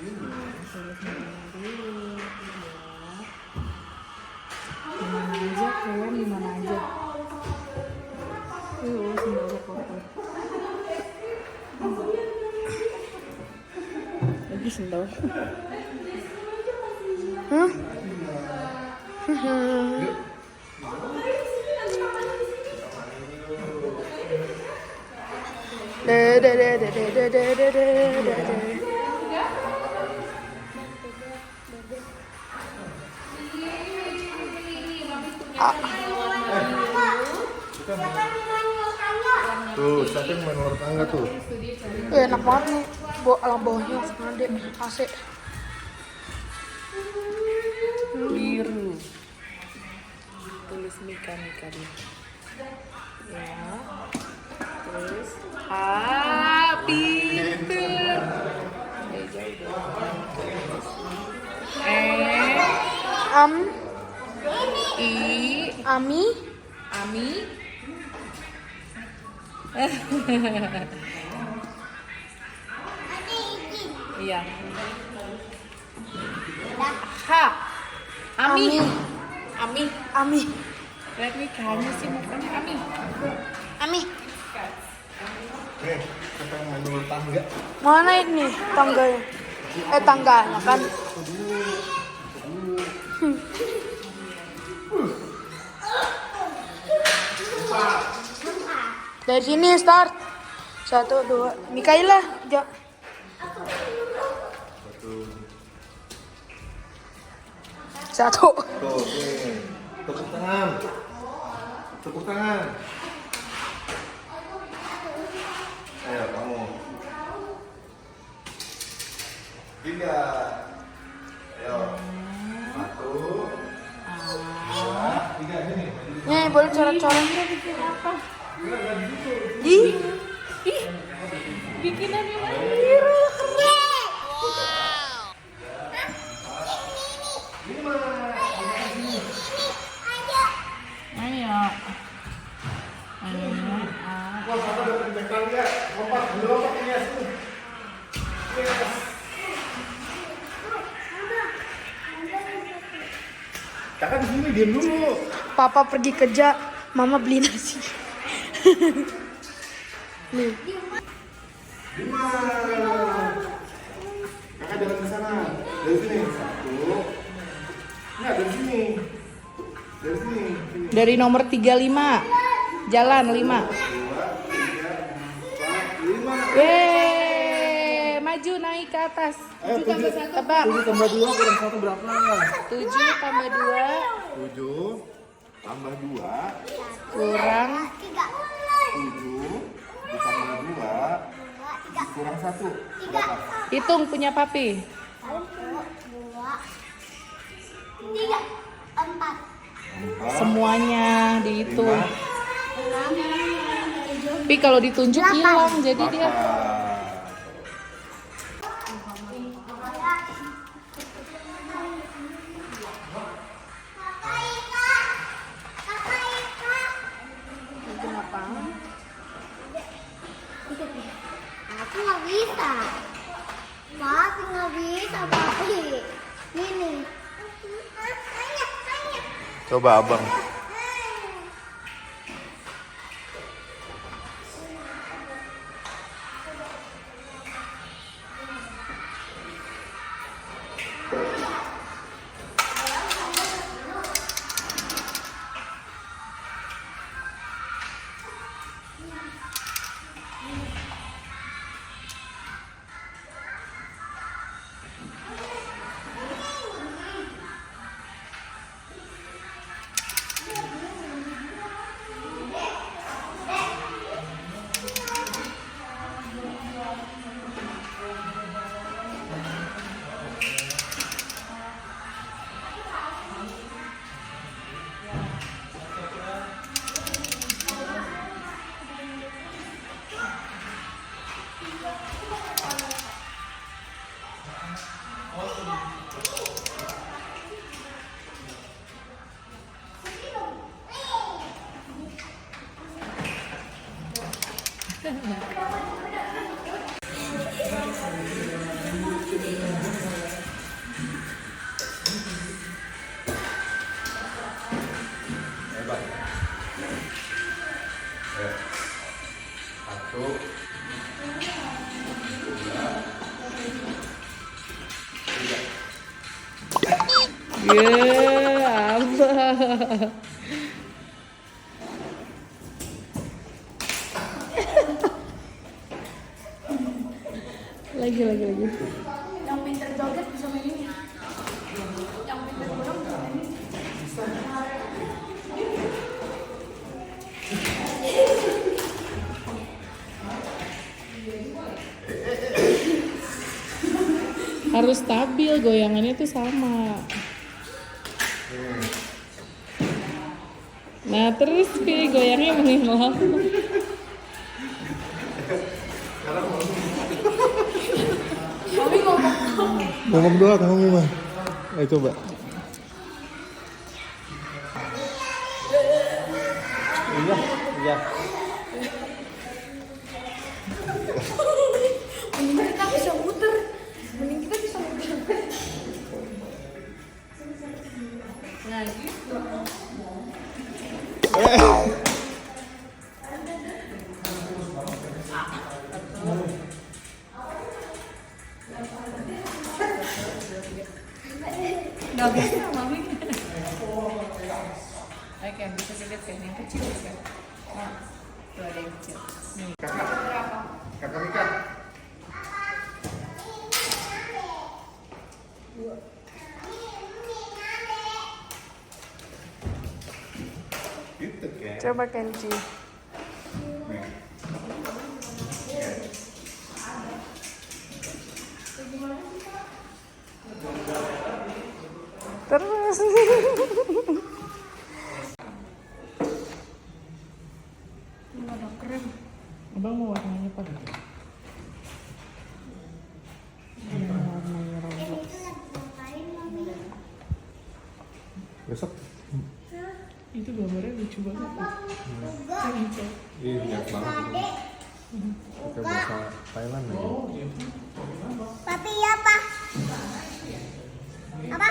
Dimana aja kalian, dimana aja. Sendalnya kotor. Lagi sendal. Hah? Tuh, siapa yang main luar tangga tuh? Enak banget nih. Alam bawahnya langsung ada AC. Biru. Tulis Mika di. Ya. Terus pinter. Ami. Iya. Ami. Lihat nih kayaknya sih mukanya Ami. Siapa yang main luar tangga? Mana ini tangganya? Tangganya kan. Dari sini start. 1, 2. Mikaela, ja. 1. Tuh, nih. Tepuk tangan. Ayo, kamu. 3. Ayo. 1. 2, 3 sini. Nih, boleh coret-coret. Ih, bikinannya biru. Wah, sama udah pencetan ya. Lompat ini ya. Kakak di sini diam dulu. Papa pergi kerja, Mama beli nasi. Nih. 5. Kakak jalan ke sana. Dari sini. 1. Enggak, dari sini. Sini. Dari nomor 35. Jalan 5. 2, 3, 4, 5. Yeay, maju naik ke atas. 7 tambah 1. Tebak. 7 tambah 2 kurang 1 berapa? 7 tambah 2 7 tambah 2 kurang 7 ditambah 2 kurang 1 berapa? hitung punya papi. 1, 2, 3, 4. Semuanya dihitung. Tapi kalau ditunjuk hilang jadi dia. Kenapa? Aku nggak bisa. Aku nggak bisa, Papi. Ini. Coba abang. Ya, apa? Lagi. Yang pinter joget bisa main ini. Yang pinter dorong bisa main ini. Harus stabil, goyangannya tuh sama. Nah terus pilih goyangnya minimal. Mami ngomong. Ngomong doang kamu mah. Ayo coba. Iya. Mending kita bisa muter. Nah gitu. Nggak bisa, Mami. Oke, bisa dilihat kan yang kecil kan. Nah, tuh ada yang kecil. Nih. Kakak Mika. Gitu kan. Coba Kenji. Terus. Ada krem. Abang mau warnanya apa? Warnanya Roblox. Besok. Itu gambarnya lucu banget. Ih, lihat banget. Pakai bahasa Thailand lagi. Papi apa? Apa?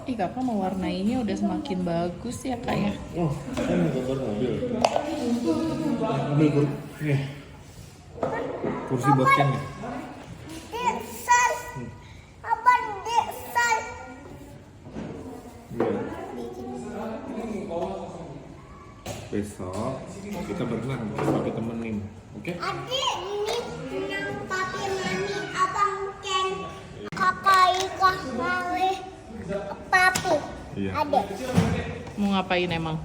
Ih kakak mewarnainya udah semakin bagus ya kak ya. Oh, ini gambar mobil. Mobil kursi buat Ken nih. Desain. Apa desain? Iya. Besok kita berenang, pakai temenin, oke? Adik ini menang papi mami abang Ken kakak Ika Mali papi. Iya. Adik Mau ngapain emang?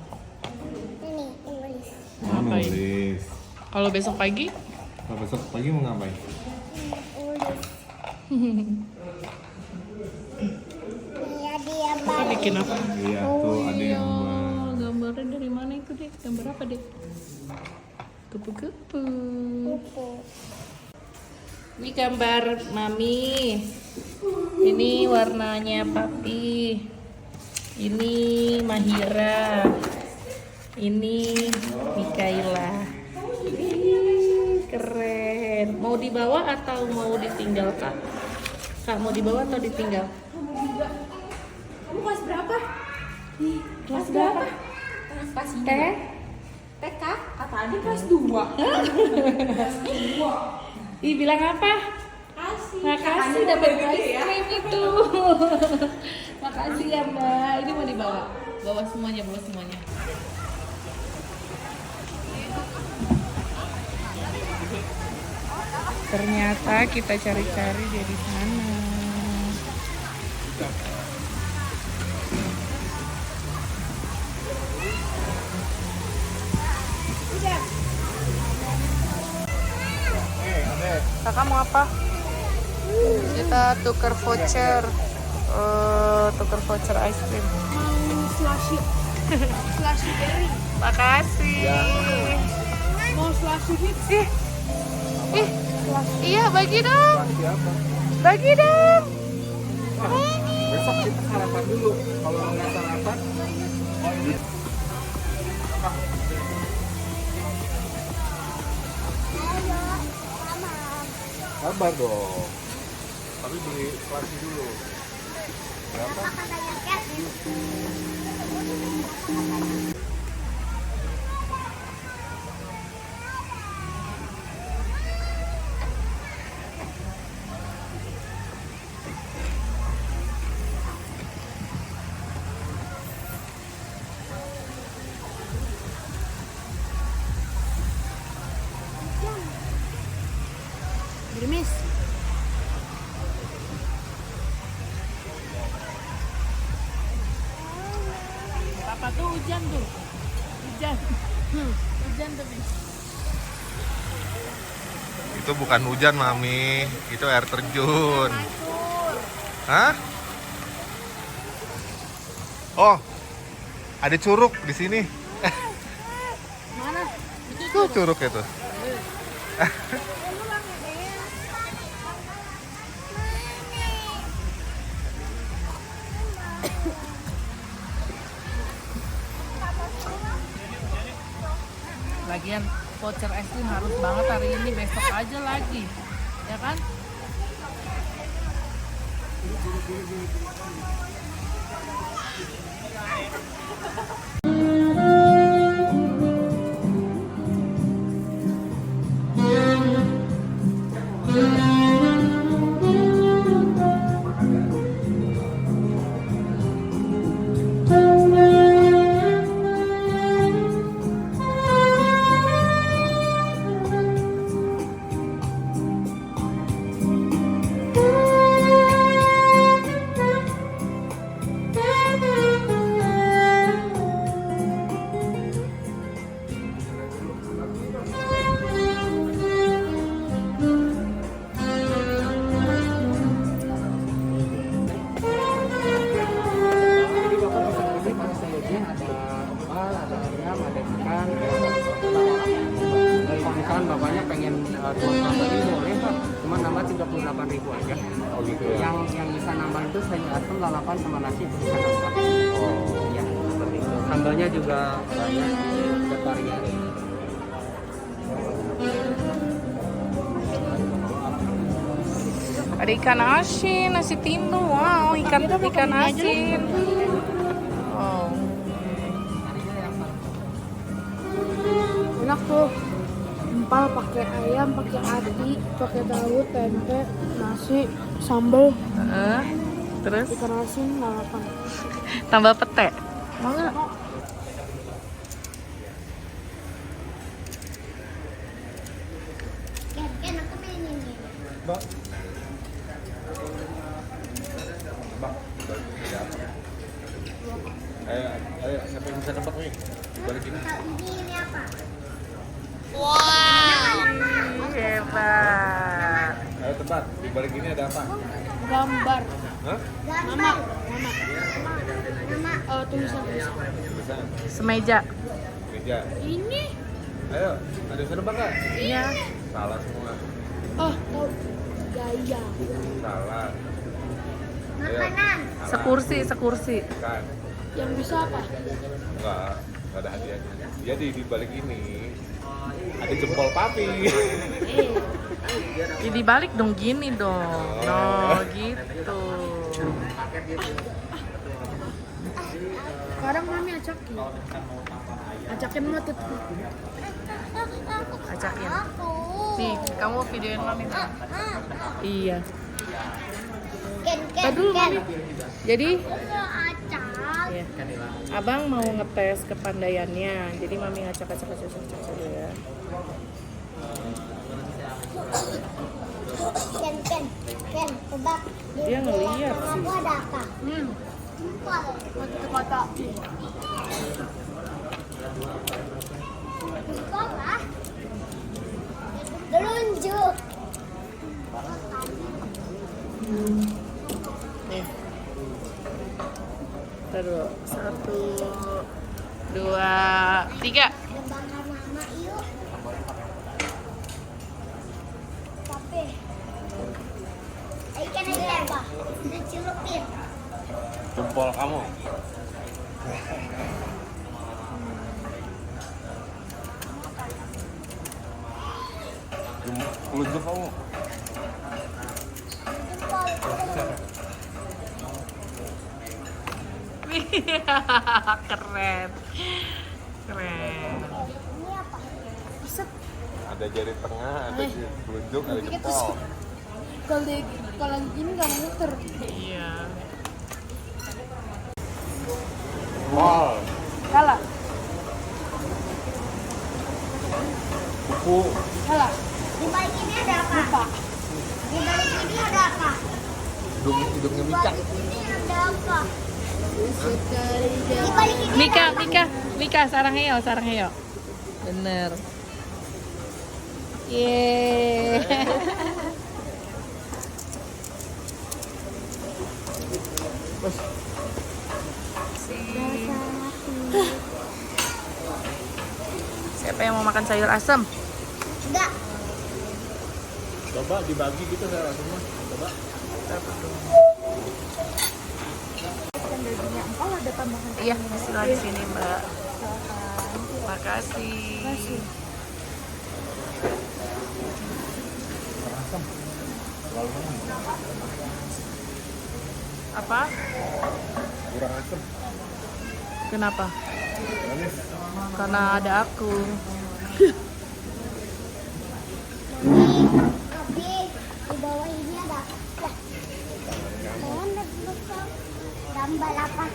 ini Inggris. Mau Ngapain? nulis. Kalau besok pagi? Kalau besok pagi mau ngapain? Inggris. Iya dia Kakak balik. bikin apa? Iya, tuh ada gambar. Gambarnya dari mana itu deh? Gambar apa deh? Kupu-kupu. Buku. Ini gambar mami. Ini warnanya papi. Ini Mahira. Ini Mikaela. Ih, keren. Mau dibawa atau mau ditinggal kak? Kak mau dibawa atau ditinggal? Kamu kelas berapa? Kelas berapa? Kelas T? TK? Kata adik kelas 2. Ih bilang apa? Makasih dapat ice cream itu. Makasih ya mbak. Ini mau dibawa. Bawa semuanya. Ternyata kita cari-cari dari sana. Kakak mau apa? Kita tuker voucher. Tuker voucher ice cream. Mau slushy. Slushy berry. Makasih. Mau slushy hits. Ih, iya bagi dong. Bagi dong. Besok kita sarapan dulu. Kalau nggak sarapan, sabar dong. Tapi beli kelas dulu. Berapa? Katanya Ken. Apa tuh hujan tuh? Hujan. Hujan tuh. Bi. Itu bukan hujan, Mami. Itu air terjun. Hancur. Hah? Oh, ada curug di sini. Mana? Tuh curug itu. Lagian voucher es krim harus banget hari ini, besok aja lagi. Ya kan? Misalkan bapaknya pengen tuan tadi boleh Pak, cuma nambah 38.000 aja. Oh gitu ya. Yang bisa nambah itu sayur asam, lalapan sama nasi itu bisa nambah. Oh. Iya, seperti itu. Sambalnya juga banyak, bervariasi. Ada ikan asin, nasi timbel. Wow, ikan asin. Wow. Enak tuh. Empal pakai ayam, pakai ati, pakai tahu, tempe, nasi, sambal, Terus ikan asin, lalapan. tambah pete. Mau nggak? Ken, aku pengen ini. Mbak. Ayo, siapa yang bisa nebak nih? Balik ini. Ini apa? Hebat. Ayo tebak, di balik ini ada apa? Gambar. Hah? Gambar. Nama. Tulisan. Tulisan, Semeja. meja. Ini. Ayo, ada yang bisa nebak nggak? Iya. Salah semua. Oh, tahu. Gaya. Salah. Ayo. Makanan. Salah. Sekursi. Bukan. Yang bisa apa? Enggak ada hadiahnya. Jadi di balik ini ada jempol papi. Ya, dibalik dong gini dong. No, gitu. Sekarang mami acakin. Acakin mah tetep. Acakin. Aku. Nih, kamu videoin mami. Iya. Ken. Tadi dulu mami. Jadi, Acak. ya. Abang mau ngetes kepandaiannya. Jadi mami ngacak-ngacak dulu ya. Ken, tebak. Dia ngeliat sih. Aku ada apa? Empal. Kata-kata. Empal lah. Telunjuk. Nih. Terus 1, 2, 3. Nebakkan nama yuk. Tapi ikan apa? Dicelupin. Jempol kamu. Telunjuk kamu. Keren. Keren. Ini apa? Set. Ada jari tengah, ada jari telunjuk, ada jempol. Kalau ini nggak muter. Iya. Jempol. Kalah. Buku. Kalah. Di balik ini ada apa? Lupa. Di balik ini ada apa? Hidungnya Di micak. balik ini ada apa? Dibalikinnya Mika, sarang heo. Bener. Yeay. Siapa yang mau makan sayur asem? enggak. Coba dibagi gitu saya semua. Coba. Iya, bismillah di sini, Mbak. Makasih. Apa? Kurang asam. Kenapa? Manis. Karena ada aku. Tapi di bawah ini ada tambah apa?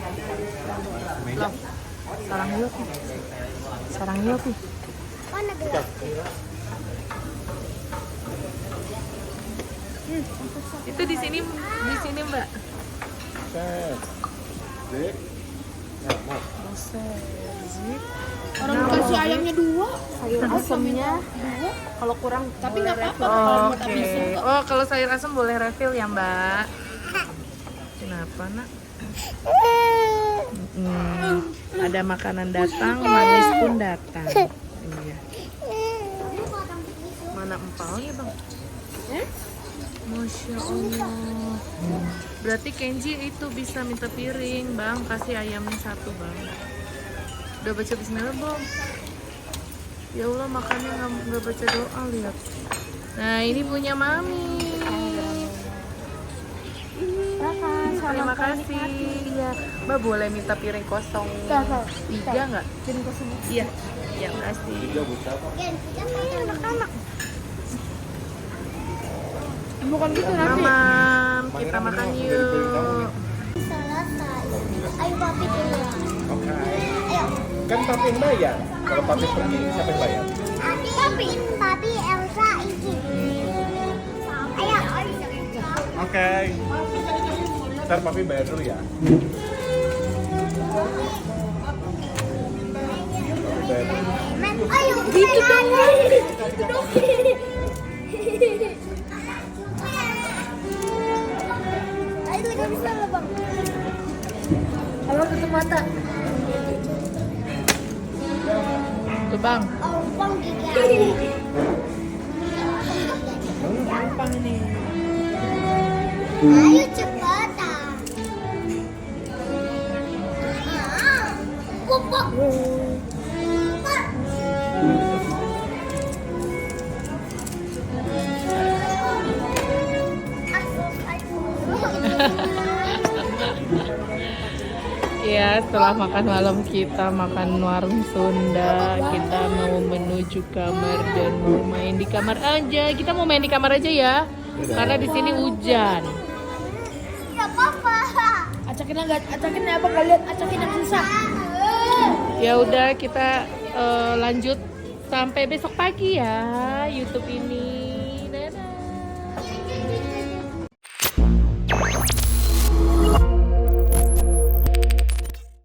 Loh, sarang heo pi. Mana gelap? Itu di sini Mbak. Set. Dek. Nah, mau. Orang dikasih ayamnya 2, sayur asemnya Kalau kurang tapi nggak apa-apa kalau buat Oke. habisin kok. Oh, kalau sayur asam boleh refill ya, Mbak. Kenapa, Nak? Ada makanan datang, manis pun datang. Iya. Mana empalnya, Bang? Masya Allah. Berarti Kenji itu bisa minta piring, Bang. Kasih ayamnya 1, Bang. Udah baca bismillah belum? Ya Allah, makannya nggak baca doa, lihat. Nah, ini punya Mami. Terima kasih. Iya, Mbak boleh minta piring kosong 3 nggak? Piring kosong. Iya. Ya, makasih. Gen, kita pakai anak-anak. Bukan gitu nanti. Mamam, kita makan yuk. Selesai. Ayo papi dulu. Oke. Ayo. Kan papi yang bayar. Kalau papi pergi siapa yang bayar? Papi, Elsa, Iki. Ayo. Oke. Ntar papi bayar dulu ya. Papi bayar dulu. Ayo. Gitu dong. Ayo, nggak bisa lah, Bang. Kalau tutup mata. Tuh, Bang. Oh, Bang, gigi. Gampang nih. Ayo cepetan. Pupuk. Ya, setelah makan malam kita makan warung Sunda, kita mau menuju kamar dan mau main di kamar aja. Kita mau main di kamar aja ya, karena di sini hujan. Gak apa-apa. Acakinnya apa kalian? Acakin yang susah. Ya udah, kita lanjut sampai besok pagi ya YouTube ini.